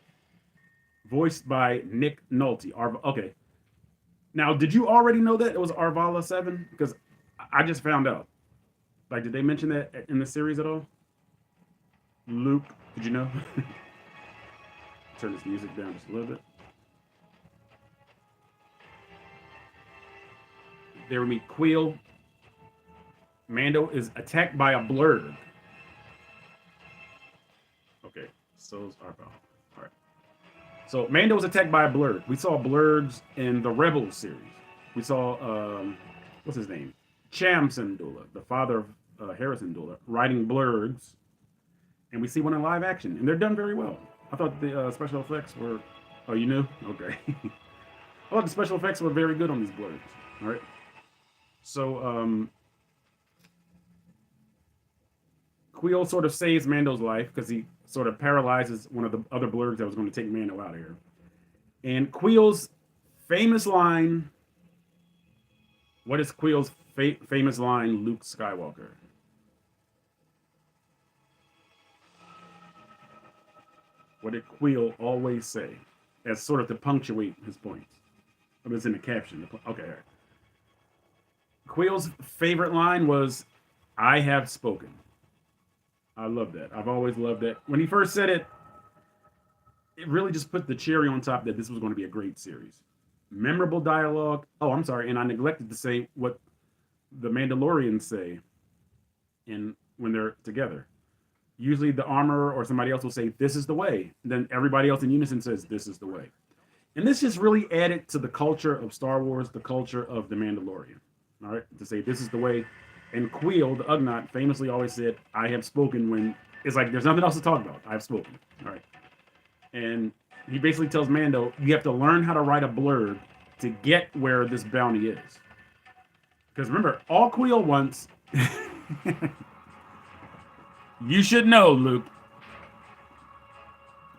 voiced by Nick Nolte. Okay. Now, did you already know that it was Arvala 7? Because I just found out. Like, did they mention that in the series at all? Luke, did you know? Turn this music down just a little bit. There we meet Queel. Mando is attacked by a blurg. Okay, so is Arvala. All right. So Mando was attacked by a blurg. We saw blurgs in the Rebels series. We saw what's his name, Cham Syndulla, the father of Harrison Syndulla, riding blurgs, and we see one in live action, and they're done very well. I thought the special effects were. Oh, you knew? Okay. I thought the special effects were very good on these blurgs. All right. So Queel sort of saves Mando's life because he sort of paralyzes one of the other blurgs that was going to take Mando out of here. And Queel's famous line. What is Queel's famous line, Luke Skywalker? What did Queel always say? As sort of to punctuate his points. It was in the caption. Okay, all right. Queel's favorite line was, "I have spoken." I love that. I've always loved that. When he first said it, it really just put the cherry on top that this was going to be a great series. Memorable dialogue. Oh, I'm sorry, and I neglected to say what the Mandalorians say when they're together. Usually the armorer or somebody else will say, "This is the way." And then everybody else in unison says, "This is the way." And this just really added to the culture of Star Wars, the culture of the Mandalorian. All right, to say this is the way. And Queel, the Ugnaught, famously always said, "I have spoken," when it's like there's nothing else to talk about. I have spoken. All right. And he basically tells Mando, you have to learn how to ride a blurg to get where this bounty is. Because remember, all Queel wants, you should know, Luke.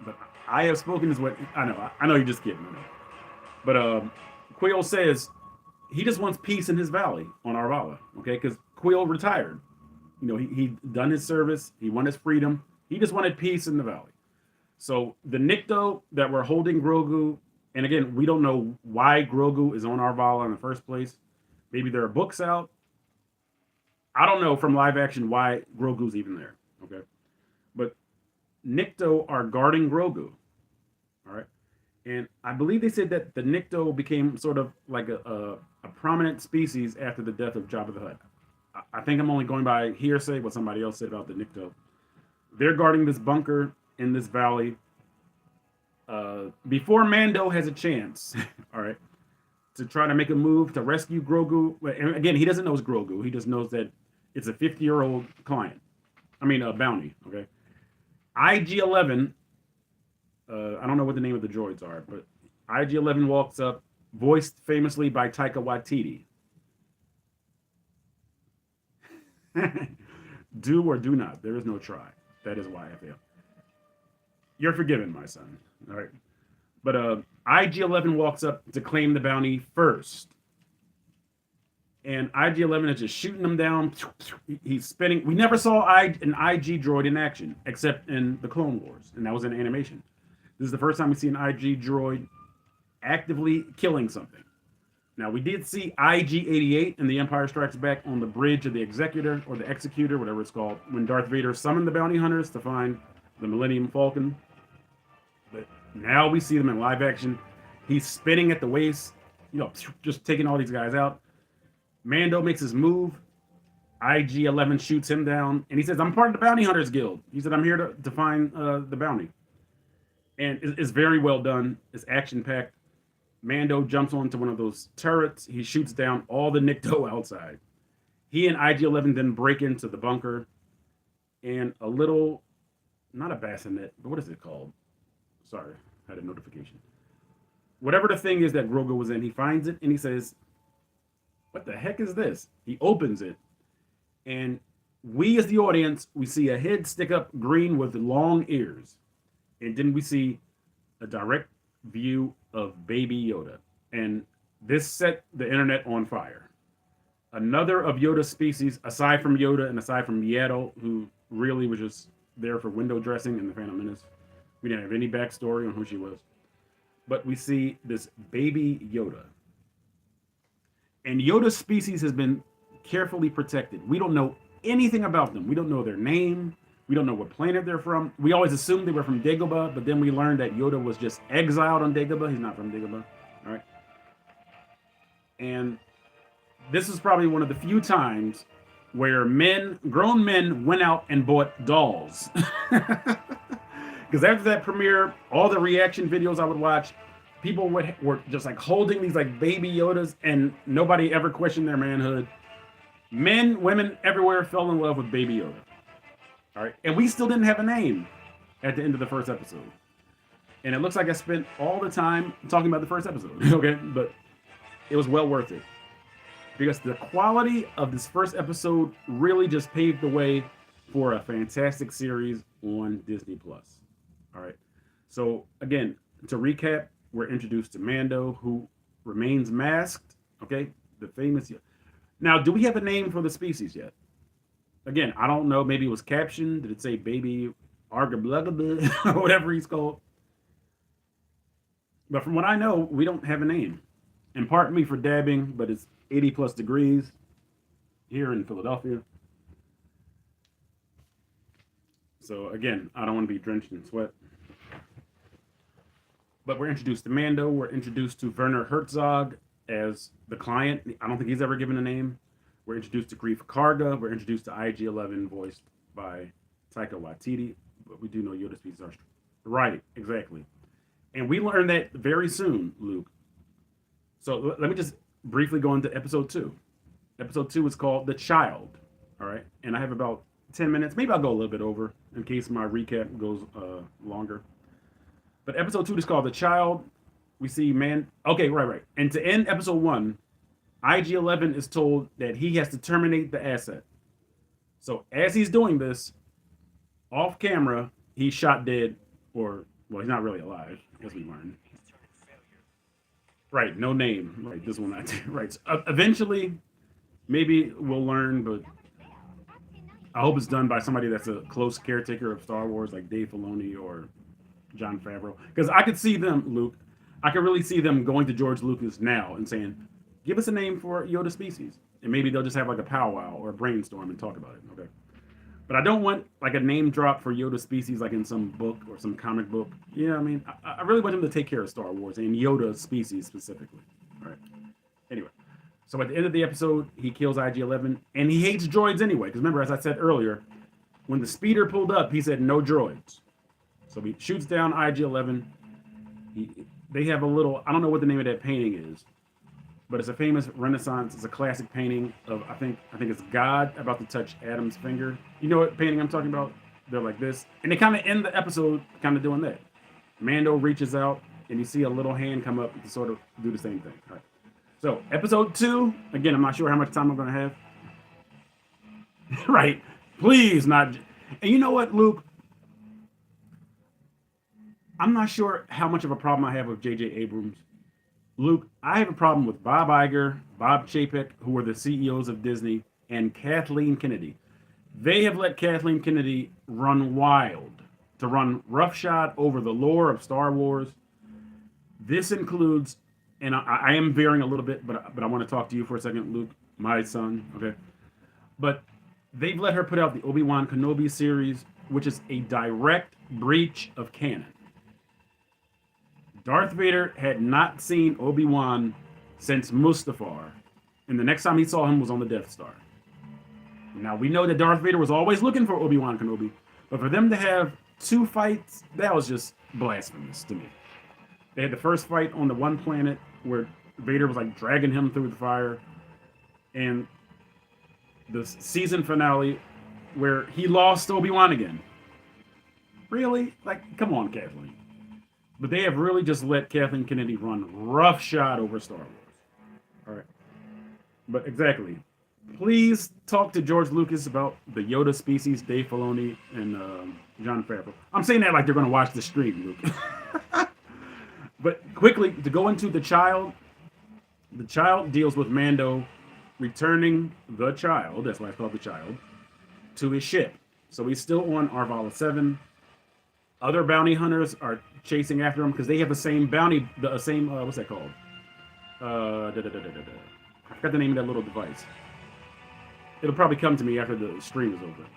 But "I have spoken" is what, I know. I know you're just kidding. But Queel says he just wants peace in his valley on Arvala. Okay, because Queel retired. He done his service. He won his freedom. He just wanted peace in the valley. So the Nikto that were holding Grogu, and again, we don't know why Grogu is on Arvala in the first place. Maybe there are books out. I don't know from live action why Grogu's even there. Okay, but Nikto are guarding Grogu. All right, and I believe they said that the Nikto became sort of like a prominent species after the death of Jabba the Hutt. I think I'm only going by hearsay, what somebody else said about the Nikto. They're guarding this bunker in this valley. Before Mando has a chance, all right, to try to make a move to rescue Grogu. And again, he doesn't know it's Grogu. He just knows that it's a 50-year-old client. I mean, a bounty. Okay. IG-11. I don't know what the name of the droids are, but IG-11 walks up, voiced famously by Taika Waititi. Do or do not. There is no try. That is why I fail. You're forgiven, my son. All right. But IG-11 walks up to claim the bounty first. And IG-11 is just shooting them down. He's spinning. We never saw an IG droid in action, except in the Clone Wars. And that was in animation. This is the first time we see an IG droid actively killing something. Now, we did see IG-88 in The Empire Strikes Back on the bridge of the Executor, or the Executor, whatever it's called, when Darth Vader summoned the bounty hunters to find the Millennium Falcon. But now we see them in live action. He's spinning at the waist, just taking all these guys out. Mando makes his move. IG-11 shoots him down, and he says, "I'm part of the Bounty Hunters Guild." He said, "I'm here to find the bounty." And it's very well done. It's action-packed. Mando jumps onto one of those turrets. He shoots down all the Nikto outside. He and IG-11 then break into the bunker. And a little, not a bassinet, but what is it called? Sorry, I had a notification. Whatever the thing is that Grogu was in, he finds it and he says, "What the heck is this?" He opens it. And we as the audience, we see a head stick up green with long ears. And then we see a direct view of Baby Yoda. And this set the internet on fire. Another of Yoda's species, aside from Yoda and aside from Yaddle, who really was just there for window dressing in The Phantom Menace. We didn't have any backstory on who she was. But we see this Baby Yoda. And Yoda's species has been carefully protected. We don't know anything about them. We don't know their name. We don't know what planet they're from. We always assumed they were from Dagobah, but then we learned that Yoda was just exiled on Dagobah. He's not from Dagobah. All right. And this is probably one of the few times where grown men, went out and bought dolls. Because after that premiere, all the reaction videos I would watch, people were just like holding these like baby Yodas, and nobody ever questioned their manhood. Men, women everywhere fell in love with Baby Yoda. All right. And we still didn't have a name at the end of the first episode. And it looks like I spent all the time talking about the first episode. Okay. But it was well worth it. Because the quality of this first episode really just paved the way for a fantastic series on Disney Plus. All right. So again, to recap, we're introduced to Mando, who remains masked. Okay. The famous. Now, do we have a name for the species yet? Again, I don't know. Maybe it was captioned. Did it say Baby Argablugabah or whatever he's called? But from what I know, we don't have a name. And pardon me for dabbing, but it's 80 plus degrees here in Philadelphia. So again, I don't want to be drenched in sweat. But we're introduced to Mando. We're introduced to Werner Herzog as the client. I don't think he's ever given a name. We're introduced to Grief Karga. We're introduced to IG-11, voiced by Taika Waititi. But we do know Yoda species are right, exactly. And we learned that very soon, Luke. So let me just briefly go into episode 2. Episode 2 is called The Child. All right. And I have about 10 minutes. Maybe I'll go a little bit over in case my recap goes longer. But episode 2 is called The Child. We see Okay, right. And to end episode 1, IG-11 is told that he has to terminate the asset. So as he's doing this, off camera, he's shot dead, well, he's not really alive, as we learned. Right, no name. Right, this will not. Right. So, eventually, maybe we'll learn, but I hope it's done by somebody that's a close caretaker of Star Wars, like Dave Filoni or Jon Favreau. Because I could see them, Luke. I could really see them going to George Lucas now and saying, "Give us a name for Yoda species," and maybe they'll just have like a powwow or a brainstorm and talk about it. Okay. But I don't want like a name drop for Yoda species like in some book or some comic book. Yeah, I mean, I really want them to take care of Star Wars and Yoda species specifically. All right. Anyway, So at the end of the episode, he kills IG-11, and he hates droids anyway. Because remember, as I said earlier, when the speeder pulled up, he said no droids. So he shoots down IG-11. They have a little, I don't know what the name of that painting is, but it's a famous Renaissance. It's a classic painting of I think it's God about to touch Adam's finger. You know what painting I'm talking about? They're like this, and they kind of end the episode kind of doing that. Mando reaches out, and you see a little hand come up to sort of do the same thing. All right. So episode 2. Again, I'm not sure how much time I'm gonna have. Right? Please not. And you know what, Luke? I'm not sure how much of a problem I have with J.J. Abrams. Luke, I have a problem with Bob Iger, Bob Chapek, who were the CEOs of Disney, and Kathleen Kennedy. They have let Kathleen Kennedy run wild, to run roughshod over the lore of Star Wars. This includes, and I am veering a little bit, but I want to talk to you for a second, Luke, my son, okay? But they've let her put out the Obi-Wan Kenobi series, which is a direct breach of canon. Darth Vader had not seen Obi-Wan since Mustafar, and the next time he saw him was on the Death Star. Now, we know that Darth Vader was always looking for Obi-Wan Kenobi, but for them to have 2 fights, that was just blasphemous to me. They had the first fight on the one planet where Vader was like dragging him through the fire, and the season finale where he lost Obi-Wan again. Really? Like, come on, Kathleen. But they have really just let Kathleen Kennedy run roughshod over Star Wars. All right. But exactly. Please talk to George Lucas about the Yoda species, Dave Filoni, and Jon Favreau. I'm saying that like they're going to watch the stream, Luke. But quickly, to go into the child deals with Mando returning the child, that's why it's called the child, to his ship. So he's still on Arvala 7. Other bounty hunters are chasing after him because they have the same bounty, the same, what's that called? I forgot the name of that little device. It'll probably come to me after the stream is over.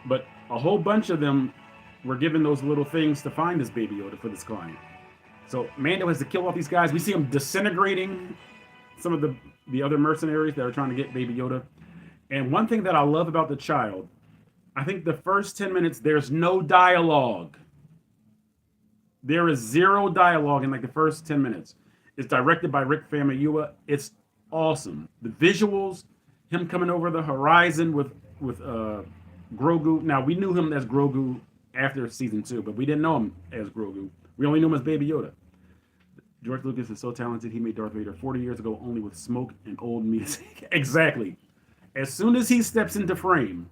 But a whole bunch of them were given those little things to find this Baby Yoda for this client. So Mando has to kill off these guys. We see him disintegrating some of the other mercenaries that are trying to get Baby Yoda. And one thing that I love about the child, I think the first 10 minutes, there's no dialogue. There is 0 dialogue in like the first 10 minutes. It's directed by Rick Famuyiwa. It's awesome. The visuals, him coming over the horizon with Grogu. Now, we knew him as Grogu after season 2, but we didn't know him as Grogu. We only knew him as Baby Yoda. George Lucas is so talented, he made Darth Vader 40 years ago only with smoke and old music. Exactly. As soon as he steps into frame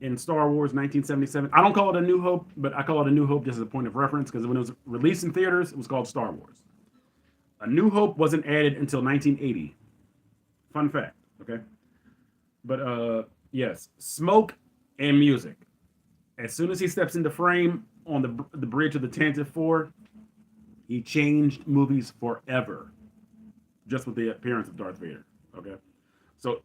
in Star Wars 1977, I don't call it A New Hope, but I call it A New Hope just as a point of reference, because when it was released in theaters, it was called Star Wars. A New Hope wasn't added until 1980. Fun fact, okay? But yes, smoke and music. As soon as he steps into frame on the bridge of the Tantive 4, he changed movies forever, just with the appearance of Darth Vader. Okay, so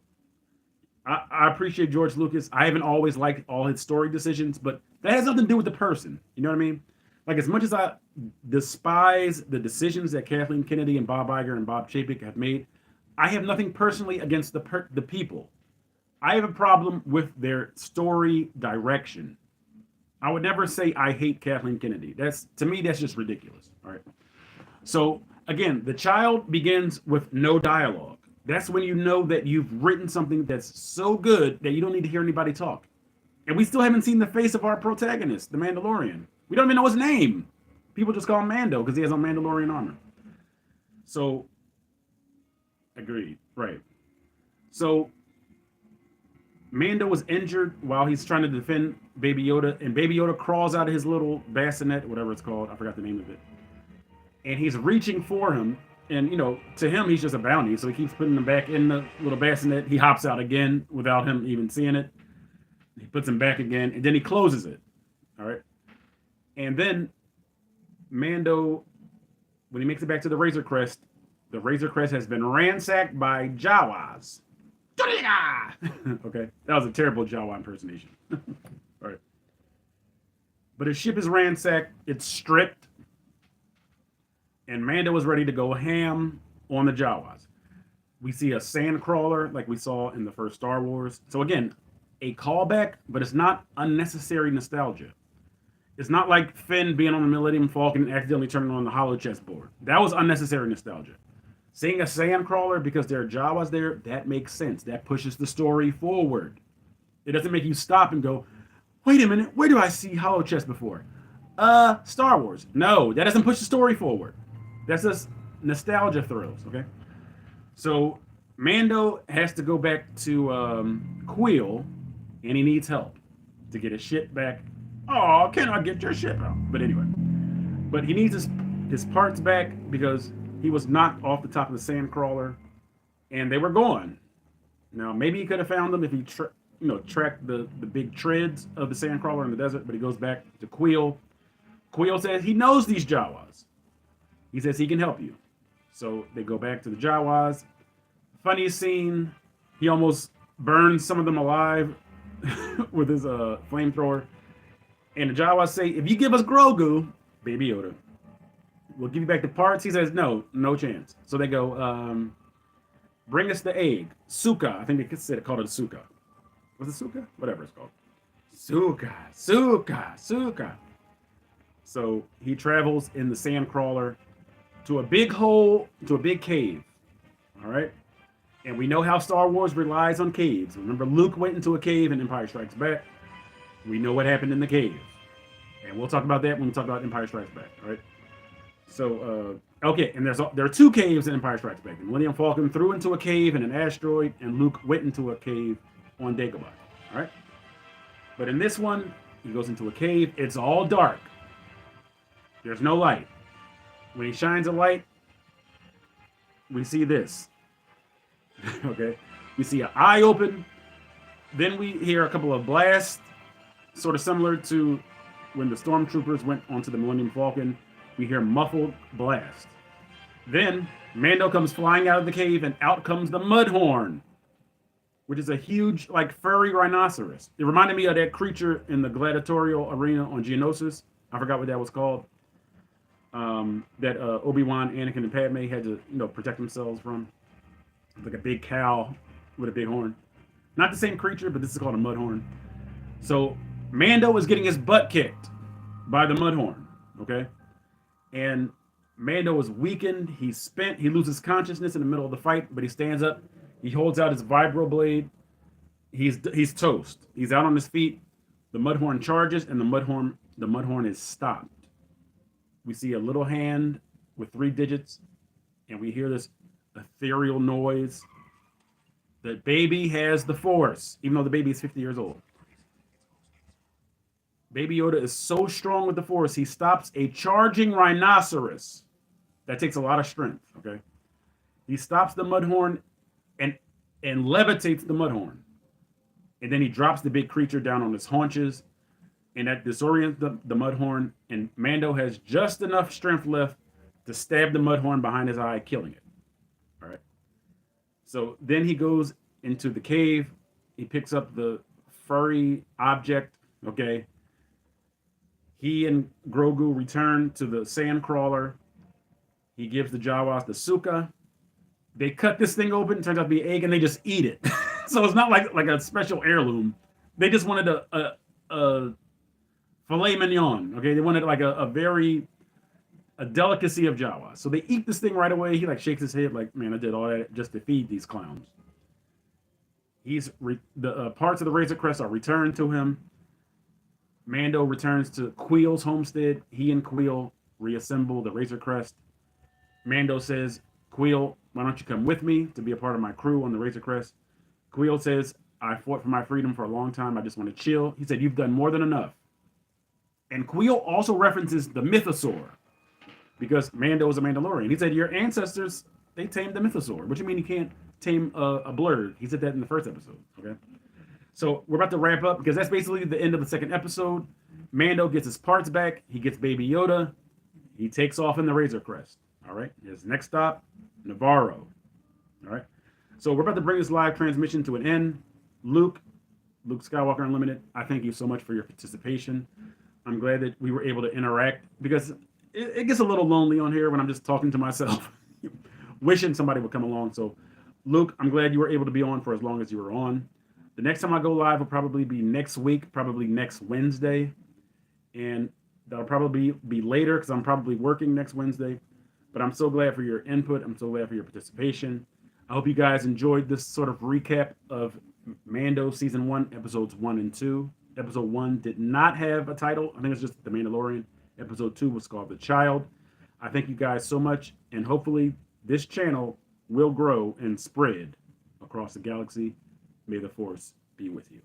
I appreciate George Lucas. I haven't always liked all his story decisions, but that has nothing to do with the person. You know what I mean? Like, as much as I despise the decisions that Kathleen Kennedy and Bob Iger and Bob Chapek have made, I have nothing personally against the people. I have a problem with their story direction. I would never say I hate Kathleen Kennedy. To me, that's just ridiculous. All right. So again, the child begins with no dialogue. That's when you know that you've written something that's so good that you don't need to hear anybody talk. And we still haven't seen the face of our protagonist, the Mandalorian. We don't even know his name. People just call him Mando because he has on Mandalorian armor. So, agreed. Right. So, Mando was injured while he's trying to defend Baby Yoda, and Baby Yoda crawls out of his little bassinet, whatever it's called. I forgot the name of it. And he's reaching for him, and, to him, he's just a bounty, so he keeps putting him back in the little bassinet. He hops out again without him even seeing it. He puts him back again, and then he closes it. All right? And then Mando, when he makes it back to the Razor Crest has been ransacked by Jawas. Okay, that was a terrible Jawa impersonation. All right. But his ship is ransacked, it's stripped, and Mando is ready to go ham on the Jawas. We see a sand crawler like we saw in the first Star Wars. So again, a callback, but it's not unnecessary nostalgia. It's not like Finn being on the Millennium Falcon and accidentally turning on the hollow chessboard. That was unnecessary nostalgia. Seeing a sand crawler because there are Jawas there, that makes sense. That pushes the story forward. It doesn't make you stop and go, wait a minute, where do I see hollow chess before? Star Wars. No, that doesn't push the story forward. That's just nostalgia thrills, okay? So Mando has to go back to Quill, and he needs help to get his ship back. Oh, can I get your ship out? But anyway, but he needs his parts back because he was knocked off the top of the sand crawler, and they were gone. Now maybe he could have found them if he tracked the big treads of the sand crawler in the desert. But he goes back to Quill. Quill says he knows these Jawas. He says he can help you. So they go back to the Jawas. Funny scene. He almost burns some of them alive with his flamethrower. And the Jawas say, if you give us Grogu, Baby Yoda, we'll give you back the parts. He says, no chance. So they go, bring us the egg. Suka. I think they said it called it Suka. Was it Suka? Whatever it's called. Suka. So he travels in the sand crawler to a big hole, to a big cave. All right? And we know how Star Wars relies on caves. Remember, Luke went into a cave in Empire Strikes Back. We know what happened in the cave. And we'll talk about that when we talk about Empire Strikes Back, all right? So, okay, and there are two caves in Empire Strikes Back. The Millennium Falcon threw into a cave in an asteroid, and Luke went into a cave on Dagobah, all right? But in this one, he goes into a cave. It's all dark. There's no light. When he shines a light, we see this. Okay? We see an eye open. Then we hear a couple of blasts, sort of similar to when the stormtroopers went onto the Millennium Falcon. We hear muffled blast. Then Mando comes flying out of the cave, and out comes the Mudhorn, which is a huge, like, furry rhinoceros. It reminded me of that creature in the gladiatorial arena on Geonosis. I forgot what that was called. That Obi-Wan, Anakin, and Padme had to, protect themselves from. Like a big cow with a big horn. Not the same creature, but this is called a Mudhorn. So Mando is getting his butt kicked by the Mudhorn, okay? And Mando is weakened. He's spent. He loses consciousness in the middle of the fight, but he stands up. He holds out his vibro blade. He's toast. He's out on his feet. The Mudhorn charges, and the Mudhorn is stopped. We see a little hand with 3 digits, and we hear this ethereal noise. The baby has the Force, even though the baby is 50 years old. Baby Yoda is so strong with the Force, he stops a charging rhinoceros. That takes a lot of strength, okay? He stops the Mudhorn and levitates the Mudhorn. And then he drops the big creature down on his haunches, and that disorients the Mudhorn, and Mando has just enough strength left to stab the Mudhorn behind his eye, killing it. All right. So then he goes into the cave. He picks up the furry object, okay? He and Grogu return to the sand crawler. He gives the Jawas the Suka. They cut this thing open. It turns out to be an egg, and they just eat it. So it's not like a special heirloom. They just wanted a filet mignon. Okay, they wanted like a delicacy of Jawa. So they eat this thing right away. He shakes his head like, man, I did all that just to feed these clowns. The parts of the Razor Crest are returned to him. Mando returns to Quill's homestead. He and Quill reassemble the Razor Crest. Mando says, Quill, why don't you come with me to be a part of my crew on the Razor Crest? Quill says, I fought for my freedom for a long time. I just want to chill. He said, you've done more than enough. And Quill also references the Mythosaur, because Mando is a Mandalorian. He said, your ancestors, they tamed the Mythosaur. What do you mean you can't tame a blurred? He said that in the first episode, okay? So we're about to wrap up, because that's basically the end of the second episode. Mando gets his parts back. He gets Baby Yoda. He takes off in the Razor Crest, all right? His next stop, Navarro, all right? So we're about to bring this live transmission to an end. Luke Skywalker Unlimited, I thank you so much for your participation. I'm glad that we were able to interact, because it gets a little lonely on here when I'm just talking to myself, wishing somebody would come along. So Luke, I'm glad you were able to be on for as long as you were on. The next time I go live will probably be next week, probably next Wednesday. And that'll probably be later because I'm probably working next Wednesday. But I'm so glad for your input. I'm so glad for your participation. I hope you guys enjoyed this sort of recap of Mando Season 1, Episodes 1 and 2. Episode 1 did not have a title. I think it's just The Mandalorian. Episode 2 was called The Child. I thank you guys so much. And hopefully this channel will grow and spread across the galaxy. May the Force be with you.